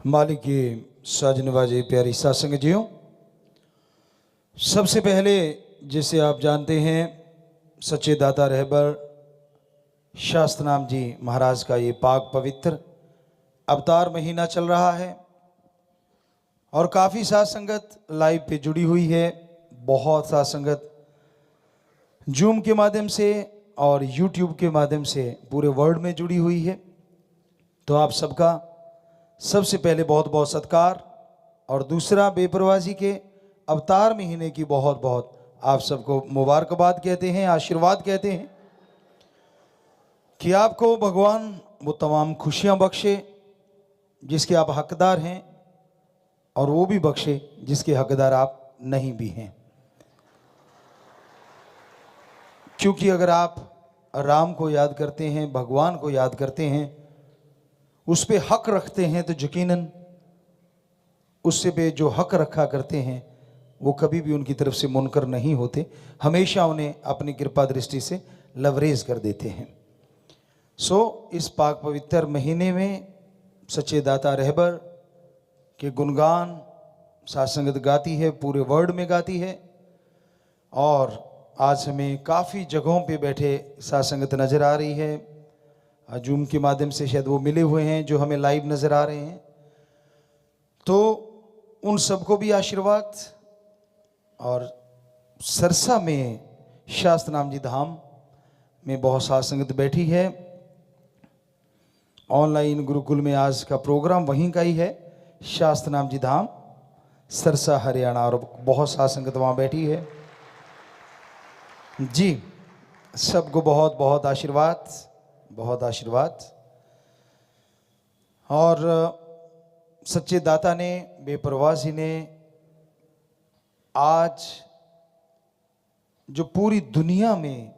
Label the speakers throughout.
Speaker 1: मालिक की साज नवाजे प्यारी सासंग जियो। सबसे पहले जिसे आप जानते हैं सच्चे दाता रहबर शास्त्रनाम जी महाराज का ये पाक पवित्र अवतार महीना चल रहा है और काफ़ी साथ संगत लाइव पे जुड़ी हुई है। बहुत साथ संगत जूम के माध्यम से और यूट्यूब के माध्यम से पूरे वर्ल्ड में जुड़ी हुई है। तो आप सबका सबसे पहले बहुत बहुत सत्कार और दूसरा बेपरवाही के अवतार महीने की बहुत बहुत आप सबको मुबारकबाद कहते हैं, आशीर्वाद कहते हैं कि आपको भगवान वो तमाम खुशियां बख्शे जिसके आप हकदार हैं और वो भी बख्शे जिसके हकदार आप नहीं भी हैं। क्योंकि अगर आप राम को याद करते हैं, भगवान को याद करते हैं, उस पे हक रखते हैं तो यकीनन उससे पे जो हक रखा करते हैं वो कभी भी उनकी तरफ से मुनकर नहीं होते, हमेशा उन्हें अपनी कृपा दृष्टि से लवरेज कर देते हैं। इस पाक पवित्र महीने में सच्चे दाता रहबर के गुणगान सासंगत गाती है, पूरे वर्ल्ड में गाती है। और आज हमें काफ़ी जगहों पे बैठे सासंगत नज़र आ रही है। जूम के माध्यम से शायद वो मिले हुए हैं जो हमें लाइव नज़र आ रहे हैं, तो उन सबको भी आशीर्वाद। और सरसा में शास्त्रनाम जी धाम में बहुत साथ संगत बैठी है। ऑनलाइन गुरुकुल में आज का प्रोग्राम वहीं का ही है, शास्त्रनाम जी धाम सरसा हरियाणा, और बहुत साथ संगत वहाँ बैठी है जी। सबको बहुत बहुत आशीर्वाद, बहुत आशीर्वाद। और सच्चे दाता ने, बेपरवाही ने आज जो पूरी दुनिया में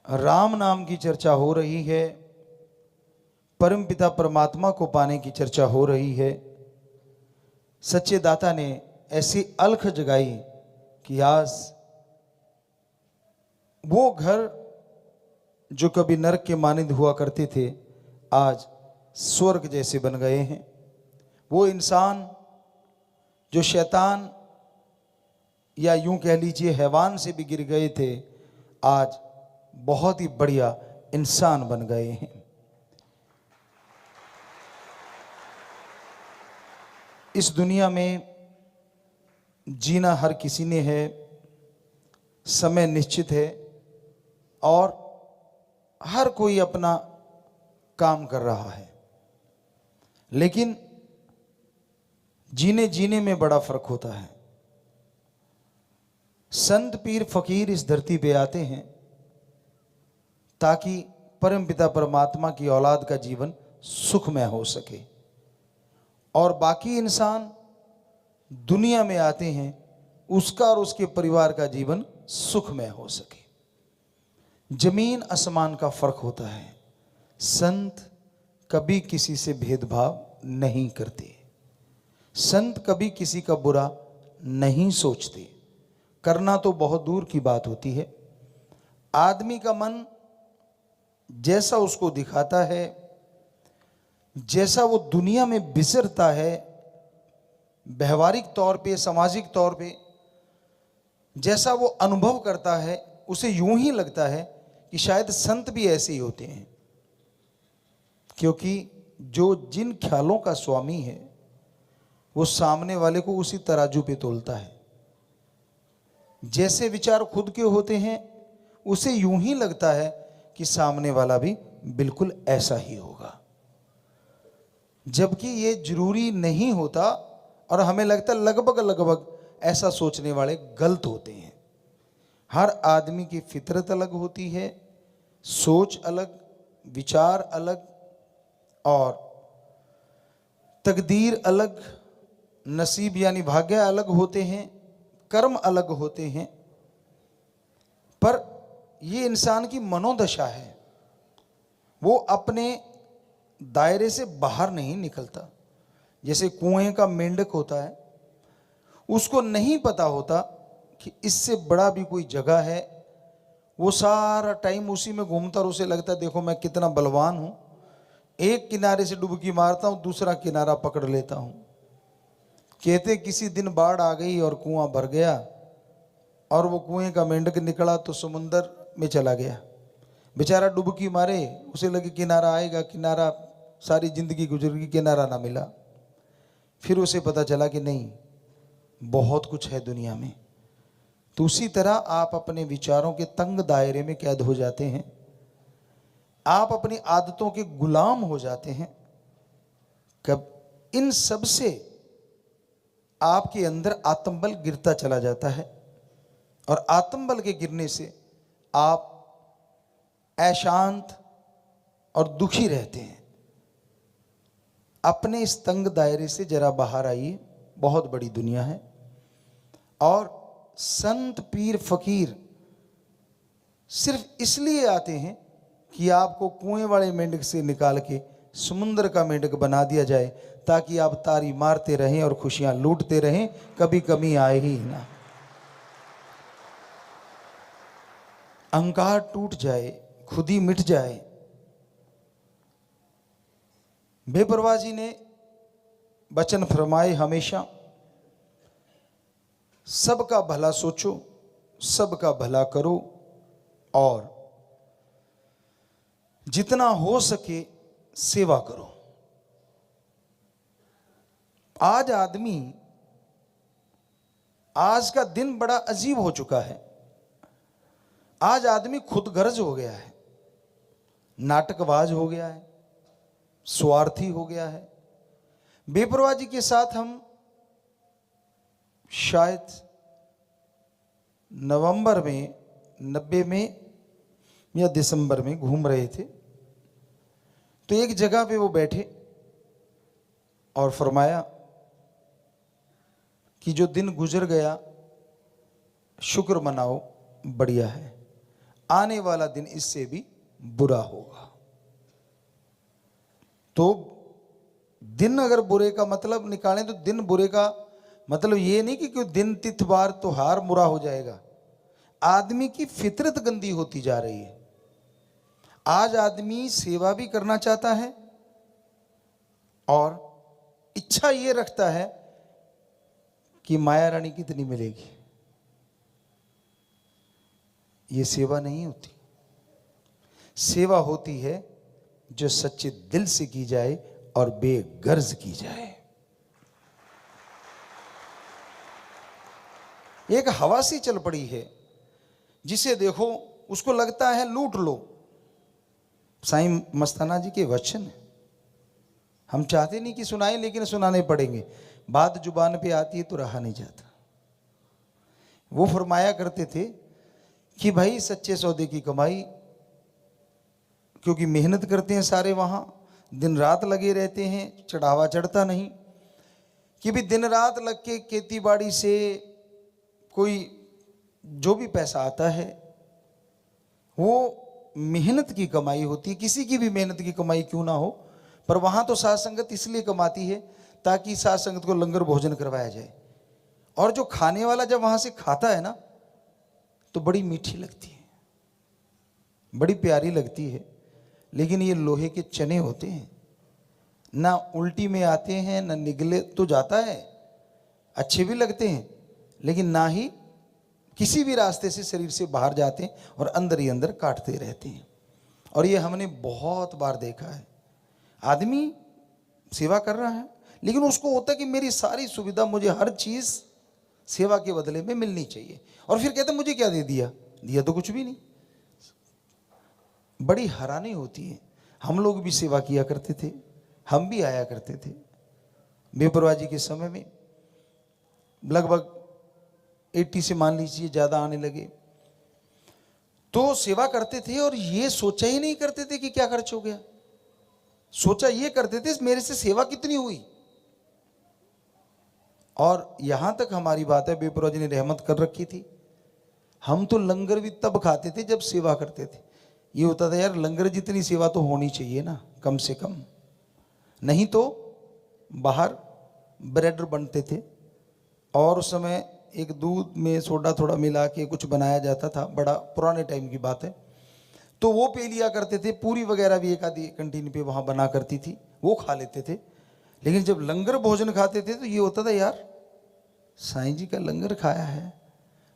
Speaker 1: राम नाम की चर्चा हो रही है, परमपिता परमात्मा को पाने की चर्चा हो रही है, सच्चे दाता ने ऐसी अलख जगाई कि आज वो घर जो कभी नरक के मानिंद हुआ करते थे आज स्वर्ग जैसे बन गए हैं। वो इंसान जो शैतान या यूं कह लीजिए हैवान से भी गिर गए थे, आज बहुत ही बढ़िया इंसान बन गए हैं। इस दुनिया में जीना हर किसी ने है, समय निश्चित है और हर कोई अपना काम कर रहा है, लेकिन जीने जीने में बड़ा फर्क होता है। संत पीर फकीर इस धरती पे आते हैं ताकि परमपिता परमात्मा की औलाद का जीवन सुखमय हो सके, और बाकी इंसान दुनिया में आते हैं उसका और उसके परिवार का जीवन सुखमय हो सके। जमीन आसमान का फर्क होता है। संत कभी किसी से भेदभाव नहीं करते, संत कभी किसी का बुरा नहीं सोचते, करना तो बहुत दूर की बात होती है। आदमी का मन जैसा उसको दिखाता है, जैसा वो दुनिया में विचरता है, व्यवहारिक तौर पे, सामाजिक तौर पे जैसा वो अनुभव करता है, उसे यूं ही लगता है कि शायद संत भी ऐसे ही होते हैं। क्योंकि जो जिन ख्यालों का स्वामी है वो सामने वाले को उसी तराजू पे तोलता है। जैसे विचार खुद के होते हैं उसे यूं ही लगता है कि सामने वाला भी बिल्कुल ऐसा ही होगा, जबकि ये जरूरी नहीं होता। और हमें लगता है लगभग लगभग ऐसा सोचने वाले गलत होते हैं। हर आदमी की फितरत अलग होती है, सोच अलग, विचार अलग और तकदीर अलग, नसीब यानी भाग्य अलग होते हैं, कर्म अलग होते हैं। पर ये इंसान की मनोदशा है, वो अपने दायरे से बाहर नहीं निकलता। जैसे कुएं का मेंढक होता है, उसको नहीं पता होता कि इससे बड़ा भी कोई जगह है। वो सारा टाइम उसी में घूमता और उसे लगता है देखो मैं कितना बलवान हूँ, एक किनारे से डुबकी मारता हूं, दूसरा किनारा पकड़ लेता हूं। कहते किसी दिन बाढ़ आ गई और कुआं भर गया और वो कुएं का मेंढक निकला तो समुंदर में चला गया। बेचारा डुबकी मारे, उसे लगे किनारा आएगा, किनारा सारी जिंदगी गुजर गई, किनारा ना मिला। फिर उसे पता चला कि नहीं, बहुत कुछ है दुनिया में। तो उसी तरह आप अपने विचारों के तंग दायरे में कैद हो जाते हैं, आप अपनी आदतों के गुलाम हो जाते हैं। कब इन सब से आपके अंदर आत्मबल गिरता चला जाता है और आत्मबल के गिरने से आप अशांत और दुखी रहते हैं। अपने इस तंग दायरे से जरा बाहर आइए, बहुत बड़ी दुनिया है। और संत पीर फकीर सिर्फ इसलिए आते हैं कि आपको कुएं वाले मेंढक से निकाल के समुद्र का मेंढक बना दिया जाए, ताकि आप तारी मारते रहें और खुशियां लूटते रहें, कभी कमी आए ही ना। अहंकार टूट जाए, खुद ही मिट जाए। बेपरवाह जी ने वचन फरमाए हमेशा, सबका भला सोचो, सबका भला करो और जितना हो सके सेवा करो। आज का दिन बड़ा अजीब हो चुका है। आज आदमी खुदगर्ज हो गया है, नाटकबाज हो गया है, स्वार्थी हो गया है। बेपरवाह जी के साथ हम शायद नवंबर में 90 में या दिसंबर में घूम रहे थे, तो एक जगह पे वो बैठे और फरमाया कि जो दिन गुजर गया शुक्र मनाओ, बढ़िया है, आने वाला दिन इससे भी बुरा होगा। तो दिन अगर बुरे का मतलब निकालें तो दिन बुरे का मतलब ये नहीं कि कोई दिन तिथवार त्योहार बुरा हो जाएगा। आदमी की फितरत गंदी होती जा रही है। आज आदमी सेवा भी करना चाहता है और इच्छा ये रखता है कि माया रानी कितनी मिलेगी। ये सेवा नहीं होती। सेवा होती है जो सच्चे दिल से की जाए और बेगर्ज की जाए। एक हवा सी चल पड़ी है, जिसे देखो उसको लगता है लूट लो। साईं मस्ताना जी के वचन है, हम चाहते नहीं कि सुनाएं, लेकिन सुनाने पड़ेंगे। बात जुबान पे आती है तो रहा नहीं जाता। वो फरमाया करते थे कि भाई सच्चे सौदे की कमाई, क्योंकि मेहनत करते हैं सारे, वहाँ दिन रात लगे रहते हैं, चढ़ावा चढ़ता नहीं। कि भी दिन रात लग के खेती बाड़ी से कोई जो भी पैसा आता है वो मेहनत की कमाई होती है। किसी की भी मेहनत की कमाई क्यों ना हो, पर वहाँ तो साध संगत इसलिए कमाती है ताकि साध संगत को लंगर भोजन करवाया जाए। और जो खाने वाला जब वहाँ से खाता है ना, तो बड़ी मीठी लगती है, बड़ी प्यारी लगती है। लेकिन ये लोहे के चने होते हैं, ना उल्टी में आते हैं, ना निगले तो जाता है, अच्छे भी लगते हैं, लेकिन ना ही किसी भी रास्ते से शरीर से बाहर जाते हैं और अंदर ही अंदर काटते रहते हैं। और ये हमने बहुत बार देखा है। आदमी सेवा कर रहा है, लेकिन उसको होता है कि मेरी सारी सुविधा, मुझे हर चीज़ सेवा के बदले में मिलनी चाहिए। और फिर कहते मुझे क्या दे दिया, दिया तो कुछ भी नहीं। बड़ी हैरानी होती है। हम लोग भी सेवा किया करते थे, हम भी आया करते थे। बेपरवाह जी के समय में लगभग 80 से मान लीजिए ज़्यादा आने लगे, तो सेवा करते थे और ये सोचा ही नहीं करते थे कि क्या खर्च हो गया। सोचा ये करते थे मेरे से सेवा कितनी हुई। और यहां तक हमारी बात है, बेपरवाह जी ने रहमत कर रखी थी। हम तो लंगर भी तब खाते थे जब सेवा करते थे। ये होता था यार, लंगर जितनी सेवा तो होनी चाहिए ना, कम से कम। नहीं तो बाहर ब्रेड बनते थे और उस समय एक दूध में सोडा थोड़ा मिला के कुछ बनाया जाता था, बड़ा पुराने टाइम की बात है। तो वो पी लिया करते थे, पूरी वगैरह भी एक आधी कंटीन पे वहाँ बना करती थी, वो खा लेते थे। लेकिन जब लंगर भोजन खाते थे तो ये होता था, यार साईं जी का लंगर खाया है,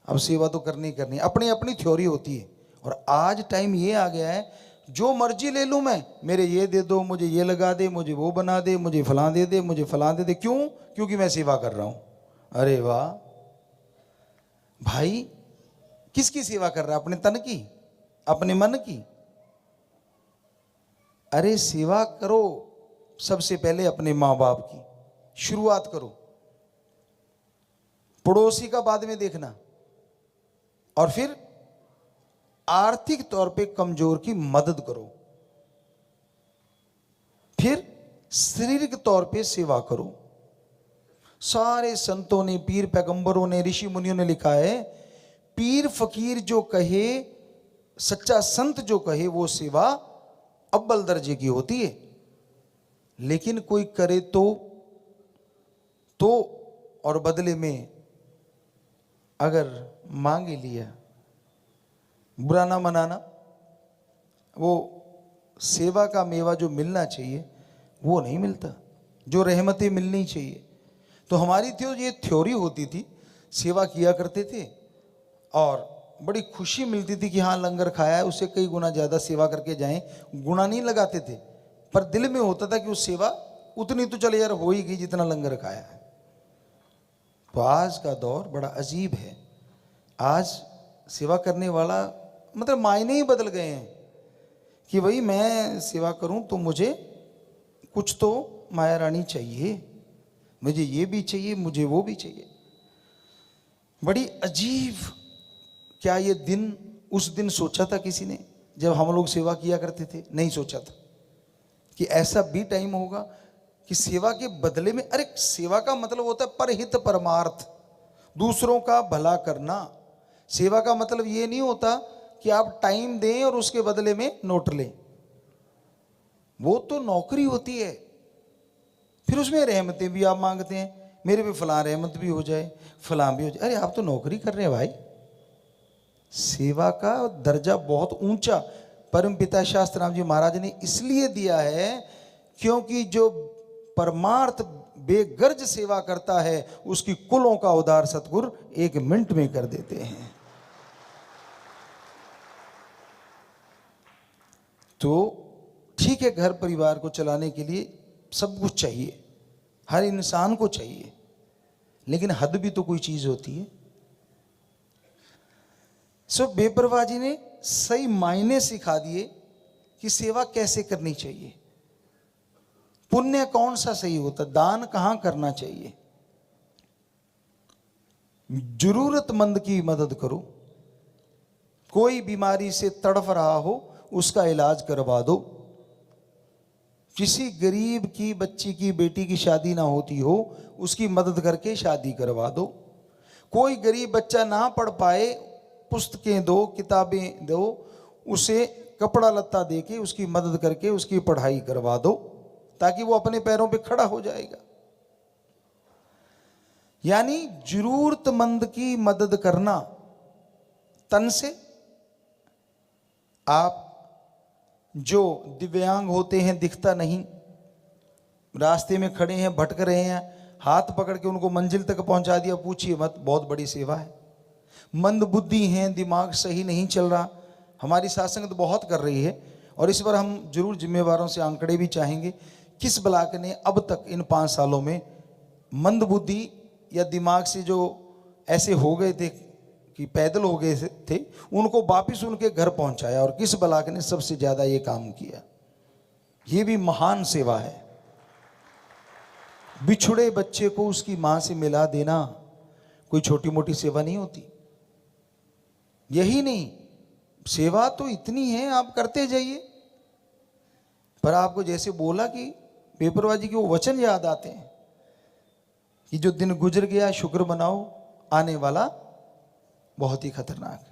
Speaker 1: अब सेवा तो करनी ही करनी, अपनी अपनी थ्योरी होती है। और आज टाइम ये आ गया है, जो मर्जी ले लूँ मैं, मेरे ये दे दो, मुझे ये लगा दे, मुझे वो बना दे, मुझे फलां दे दे, मुझे फलां दे दे। क्यों? क्योंकि मैं सेवा कर रहा हूँ। अरे वाह भाई, किसकी सेवा कर रहा है? अपने तन की, अपने मन की? अरे सेवा करो सबसे पहले अपने माँ बाप की, शुरुआत करो, पड़ोसी का बाद में देखना, और फिर आर्थिक तौर पे कमजोर की मदद करो, फिर शारीरिक तौर पे सेवा करो। सारे संतों ने, पीर पैगंबरों ने, ऋषि मुनियों ने लिखा है, पीर फकीर जो कहे, सच्चा संत जो कहे, वो सेवा अव्वल दर्जे की होती है। लेकिन कोई करे तो और बदले में अगर मांग लिया, बुरा ना मनाना, वो सेवा का मेवा जो मिलना चाहिए वो नहीं मिलता, जो रहमतें मिलनी चाहिए। तो हमारी तो ये थ्योरी होती थी, सेवा किया करते थे और बड़ी खुशी मिलती थी कि हाँ लंगर खाया है, उससे कई गुना ज़्यादा सेवा करके जाएं। गुना नहीं लगाते थे, पर दिल में होता था कि उस सेवा उतनी तो चले यार हो ही गई जितना लंगर खाया है। तो आज का दौर बड़ा अजीब है। आज सेवा करने वाला मतलब मायने ही बदल गए हैं कि भाई मैं सेवा करूं तो मुझे कुछ तो माया रानी चाहिए, मुझे ये भी चाहिए, मुझे वो भी चाहिए। बड़ी अजीब। क्या ये दिन उस दिन सोचा था किसी ने जब हम लोग सेवा किया करते थे? नहीं सोचा था कि ऐसा भी टाइम होगा कि सेवा के बदले में, अरे सेवा का मतलब होता है परहित परमार्थ, दूसरों का भला करना। सेवा का मतलब ये नहीं होता कि आप टाइम दें और उसके बदले में नोट लें, वो तो नौकरी होती है। फिर उसमें रहमतें भी आप मांगते हैं, मेरे पे फलां रहमत भी हो जाए, फलां भी हो जाए। अरे आप तो नौकरी कर रहे हैं भाई। सेवा का दर्जा बहुत ऊंचा परम पिता शास्त्राम जी महाराज ने इसलिए दिया है क्योंकि जो परमार्थ बेगर्ज सेवा करता है उसकी कुलों का उद्धार सतगुरु 1 मिनट में कर देते हैं। तो ठीक है, घर परिवार को चलाने के लिए सब कुछ चाहिए, हर इंसान को चाहिए, लेकिन हद भी तो कोई चीज होती है। सो बेपरवाह जी ने सही मायने सिखा दिए कि सेवा कैसे करनी चाहिए, पुण्य कौन सा सही होता, दान कहां करना चाहिए। जरूरतमंद की मदद करो, कोई बीमारी से तड़फ रहा हो उसका इलाज करवा दो, किसी गरीब की बच्ची की बेटी की शादी ना होती हो उसकी मदद करके शादी करवा दो, कोई गरीब बच्चा ना पढ़ पाए पुस्तकें दो, किताबें दो, उसे कपड़ा लत्ता देके उसकी मदद करके उसकी पढ़ाई करवा दो ताकि वो अपने पैरों पे खड़ा हो जाएगा। यानी जरूरतमंद की मदद करना तन से। आप जो दिव्यांग होते हैं, दिखता नहीं, रास्ते में खड़े हैं, भटक रहे हैं, हाथ पकड़ के उनको मंजिल तक पहुंचा दिया, पूछिए मत, बहुत बड़ी सेवा है। मंद बुद्धि हैं, दिमाग सही नहीं चल रहा, हमारी सासंग तो बहुत कर रही है और इस बार हम जरूर जिम्मेवारों से आंकड़े भी चाहेंगे, किस ब्लॉक ने अब तक इन 5 सालों में मंद बुद्धि या दिमाग से जो ऐसे हो गए थे कि पैदल हो गए थे उनको वापिस उनके घर पहुंचाया, और किस ब्लॉक ने सबसे ज्यादा ये काम किया। ये भी महान सेवा है। बिछुड़े बच्चे को उसकी मां से मिला देना कोई छोटी मोटी सेवा नहीं होती। यही नहीं, सेवा तो इतनी है, आप करते जाइए। पर आपको जैसे बोला कि बेपरवाह जी के वो वचन याद आते हैं कि जो दिन गुजर गया शुक्र मनाओ, आने वाला बहुत ही खतरनाक है।